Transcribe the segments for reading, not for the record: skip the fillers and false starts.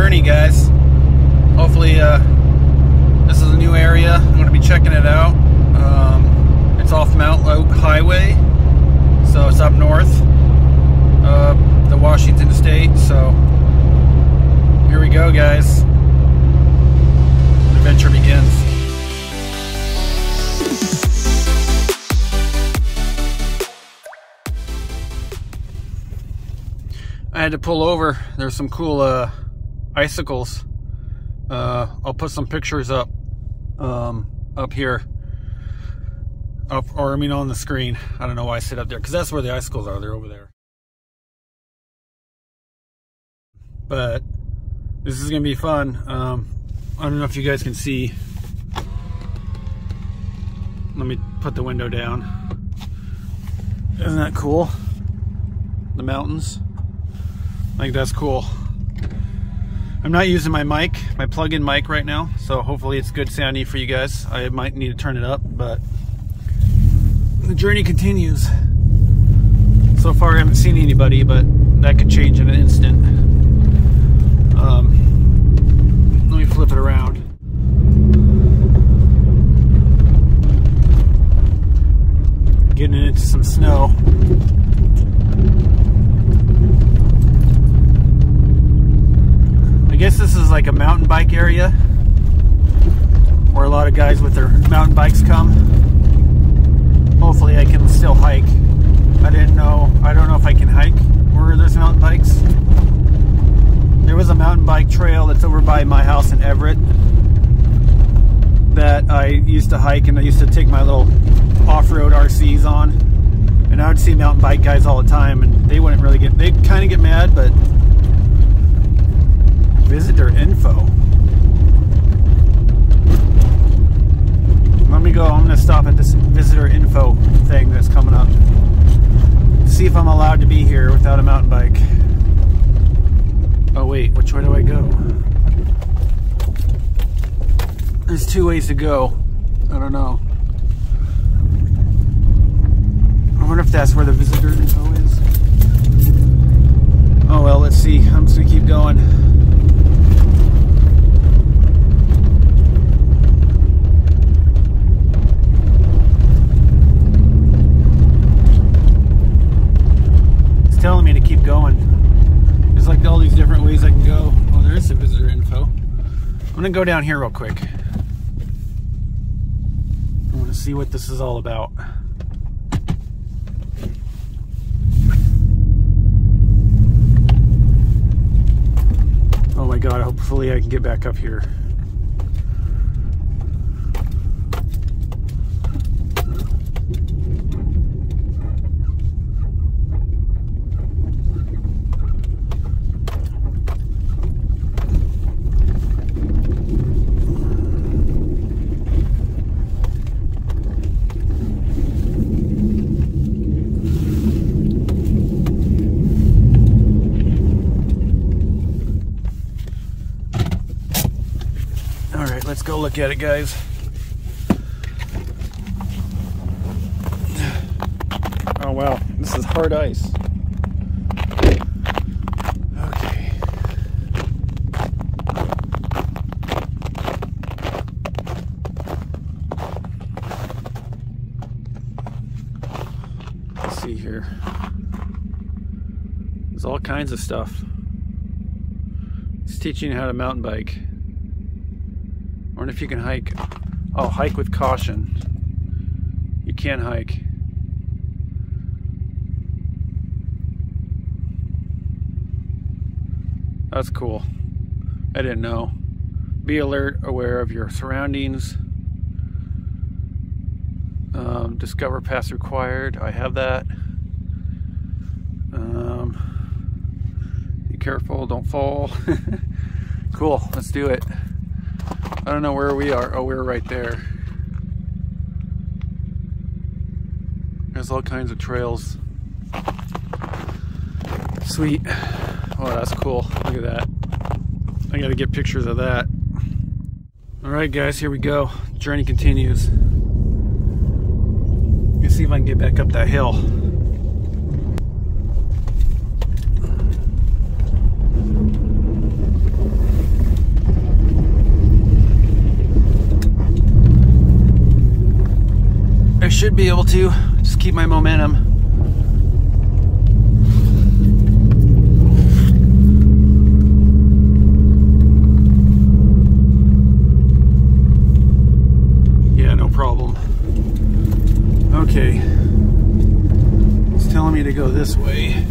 journey, guys. Hopefully this is a new area. I'm going to be checking it out. It's off Mount Oak Highway, so it's up north of the Washington State. So here we go, guys. The adventure begins. I had to pull over. There's some cool icicles. I'll put some pictures up here, or I mean on the screen. I don't know why I sit up there, because that's where the icicles are. They're over there. But this is gonna be fun. I don't know if you guys can see. Let me put the window down. Isn't that cool? The mountains. I think that's cool. I'm not using my mic, my plug-in mic right now, so hopefully it's good sounding for you guys. I might need to turn it up, but the journey continues. So far I haven't seen anybody, but that could change in an instant. Let me flip it around. Getting into some snow. I guess this is like a mountain bike area where a lot of guys with their mountain bikes come. Hopefully I can still hike. I don't know if I can hike where there's mountain bikes. There was a mountain bike trail that's over by my house in Everett that I used to hike, and I used to take my little off-road RCs on, and I would see mountain bike guys all the time, and they wouldn't really get, they'd kind of get mad, but visitor info. Let me go. I'm going to stop at this visitor info thing that's coming up. See if I'm allowed to be here without a mountain bike. Oh wait, which way do I go? There's two ways to go. I don't know. I wonder if that's where the visitor info is. Oh well, let's see. I'm just going to keep going. Telling me to keep going. There's like all these different ways I can go. Oh, there is some visitor info. I'm gonna go down here real quick. I want to see what this is all about. Oh my god, hopefully I can get back up here. Let's go look at it, guys. Oh wow, this is hard ice. Okay. Let's see here. There's all kinds of stuff. It's teaching you how to mountain bike. I wonder if you can hike. Oh, hike with caution. You can hike. That's cool. I didn't know. Be alert, aware of your surroundings. Discover paths required. I have that. Be careful, don't fall. Cool, let's do it. I don't know where we are. Oh, we're right there. There's all kinds of trails. Sweet. Oh, that's cool. Look at that. I gotta get pictures of that. Alright guys, here we go. Journey continues. Let's see if I can get back up that hill. should be able to just keep my momentum. Yeah, no problem. Okay. It's telling me to go this way.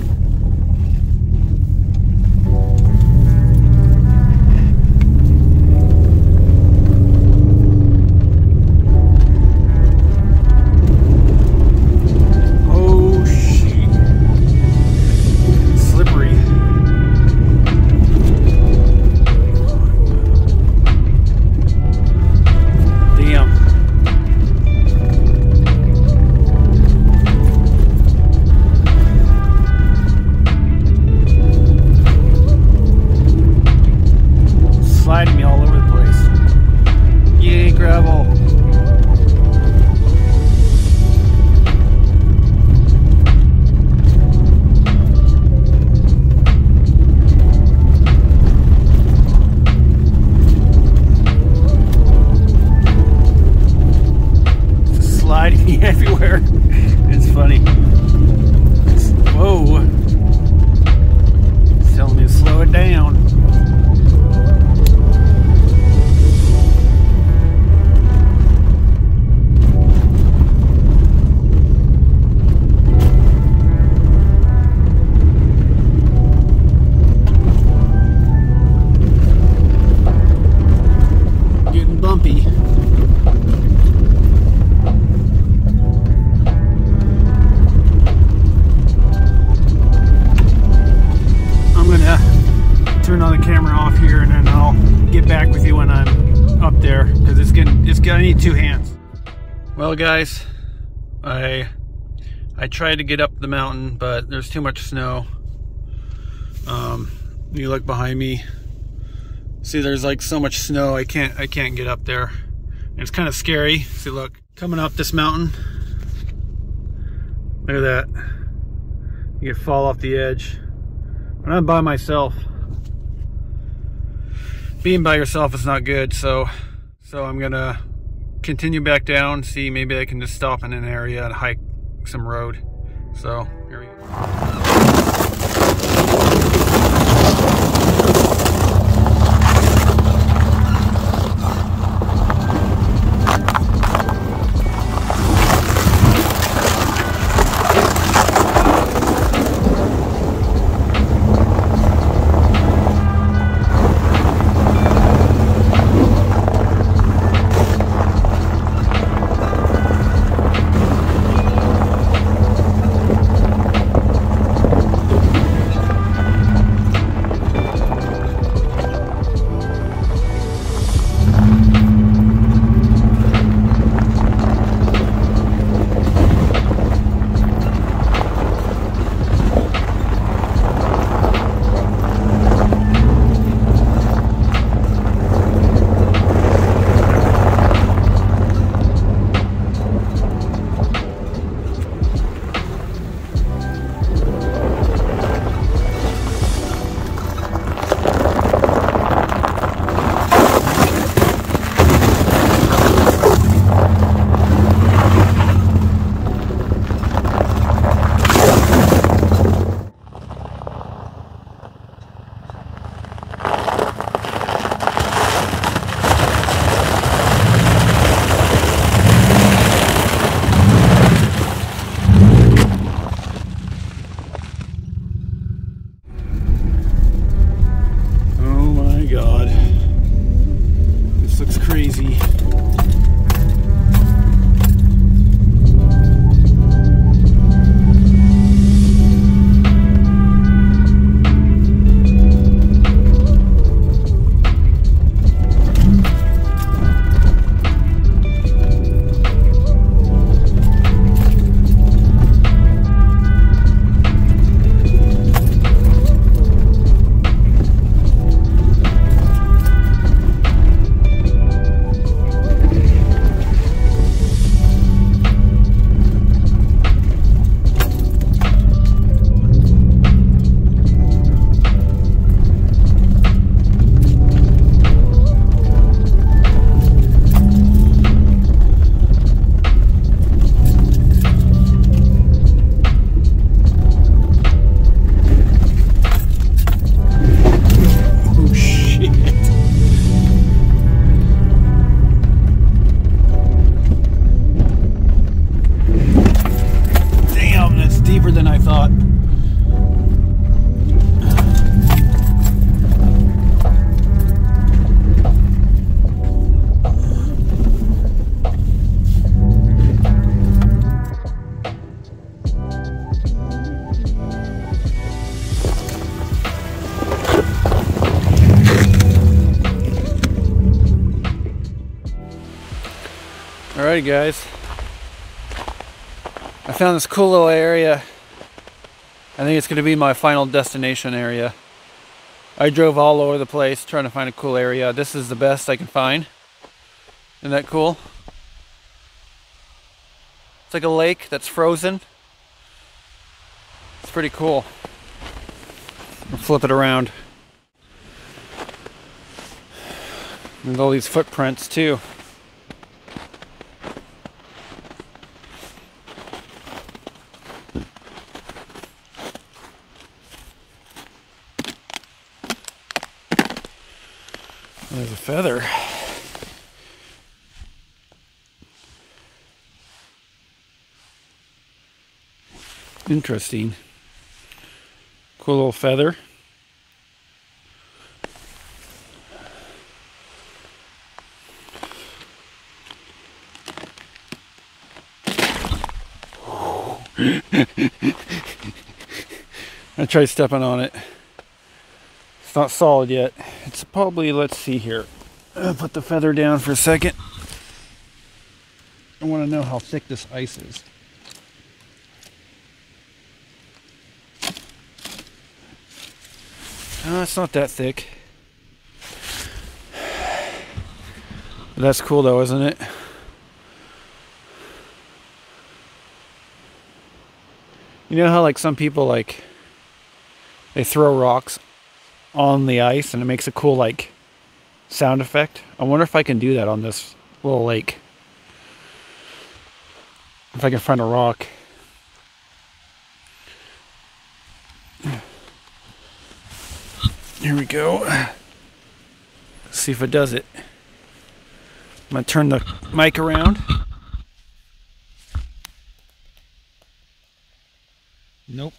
Me all over the place. Yay, gravel. It's sliding me everywhere. It's funny. Whoa. It's telling me to slow it down. Bumpy. I'm gonna turn on the camera off here and then I'll get back with you when I'm up there because I need two hands. Well guys, I tried to get up the mountain but there's too much snow. You look behind me. See, there's like so much snow, I can't get up there. And it's kind of scary. See, look, coming up this mountain. Look at that. You could fall off the edge. And I'm by myself. Being by yourself is not good, so I'm gonna continue back down, see maybe I can just stop in an area and hike some road. So, here we go. Alrighty guys, I found this cool little area. I think it's going to be my final destination area. I drove all over the place trying to find a cool area. This is the best I can find. Isn't that cool? It's like a lake that's frozen. It's pretty cool. I'll flip it around. There's all these footprints too. There's a feather. Interesting. Cool little feather. I tried stepping on it. It's not solid yet. It's probably, let's see here. I'll put the feather down for a second. I want to know how thick this ice is. It's not that thick. But that's cool though, isn't it? You know how like some people like they throw rocks on the ice and it makes a cool like sound effect? I wonder if I can do that on this little lake. If I can find a rock. Here we go. Let's see if it does it. I'm gonna turn the mic around. Nope.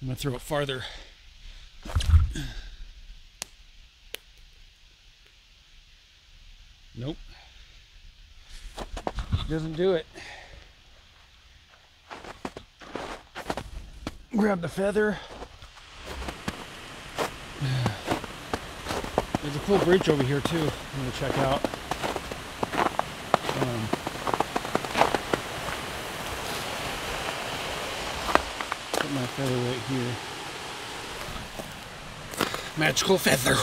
I'm gonna throw it farther. Nope. Doesn't do it. Grab the feather. There's a cool bridge over here too. I'm gonna check out. Put my feather right here. Magical feather.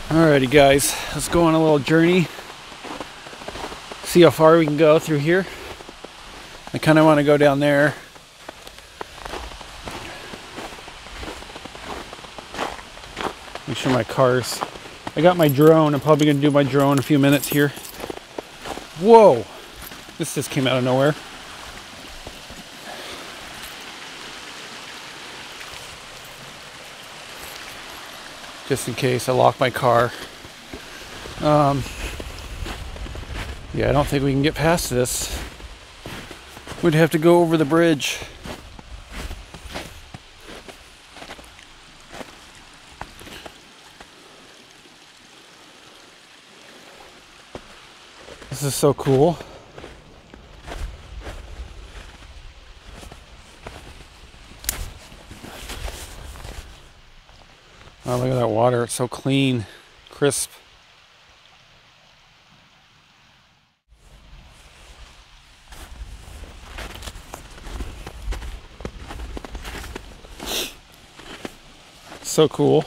Alrighty guys, let's go on a little journey. See how far we can go through here. I kind of want to go down there. Make sure my car's... I got my drone. I'm probably going to do my drone in a few minutes here. Whoa! This just came out of nowhere. Just in case I lock my car. Yeah, I don't think we can get past this. We'd have to go over the bridge. This is so cool. Oh, look at that water. It's so clean, crisp. So cool.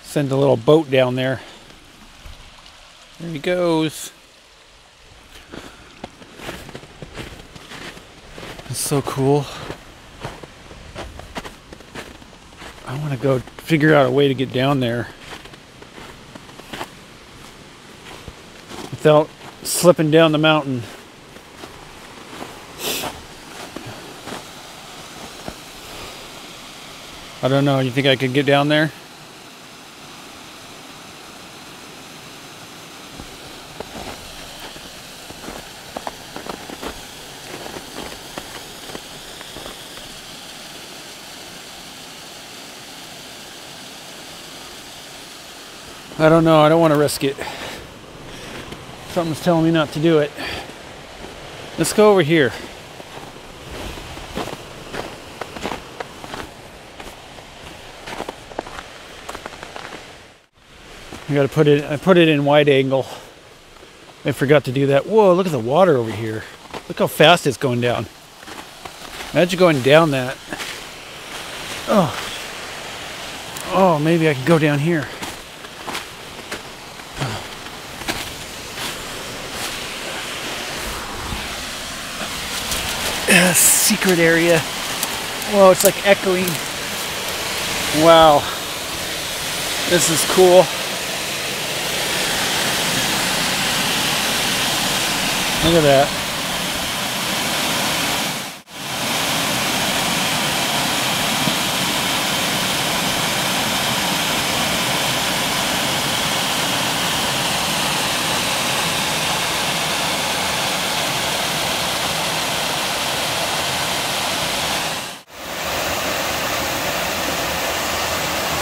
Send a little boat down there. There he goes. It's so cool. I want to go figure out a way to get down there without slipping down the mountain. I don't know. You think I could get down there? I don't know. I don't want to risk it. Something's telling me not to do it. Let's go over here. I put it in wide angle. I forgot to do that. Whoa, look at the water over here. Look how fast it's going down. Imagine going down that. Oh, maybe I can go down here. Secret area. Whoa, it's like echoing. Wow. This is cool. Look at that.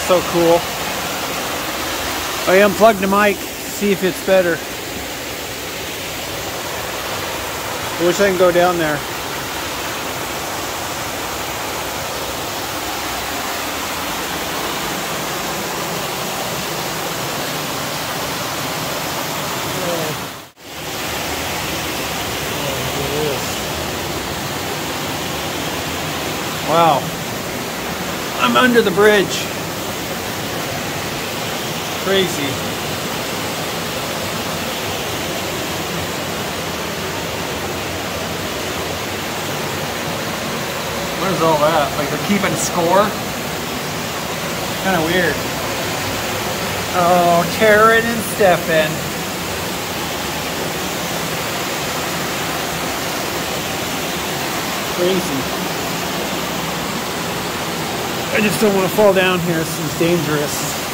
So cool. I unplugged the mic, see if it's better. I wish I can go down there. Wow. I'm under the bridge. Crazy. What is all that? Like they're keeping score? Kind of weird. Oh, Taryn and Stefan. Crazy. I just don't want to fall down here. This is dangerous.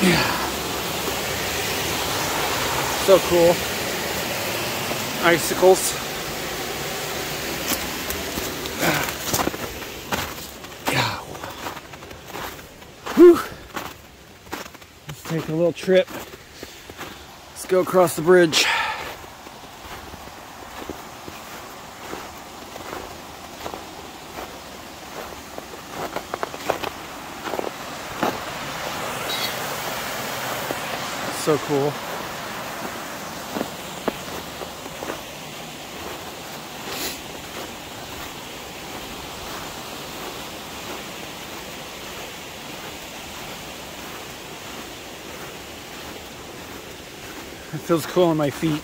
Yeah. So cool. Icicles. Yeah. Whew. Let's take a little trip. Let's go across the bridge. So cool. It feels cool on my feet.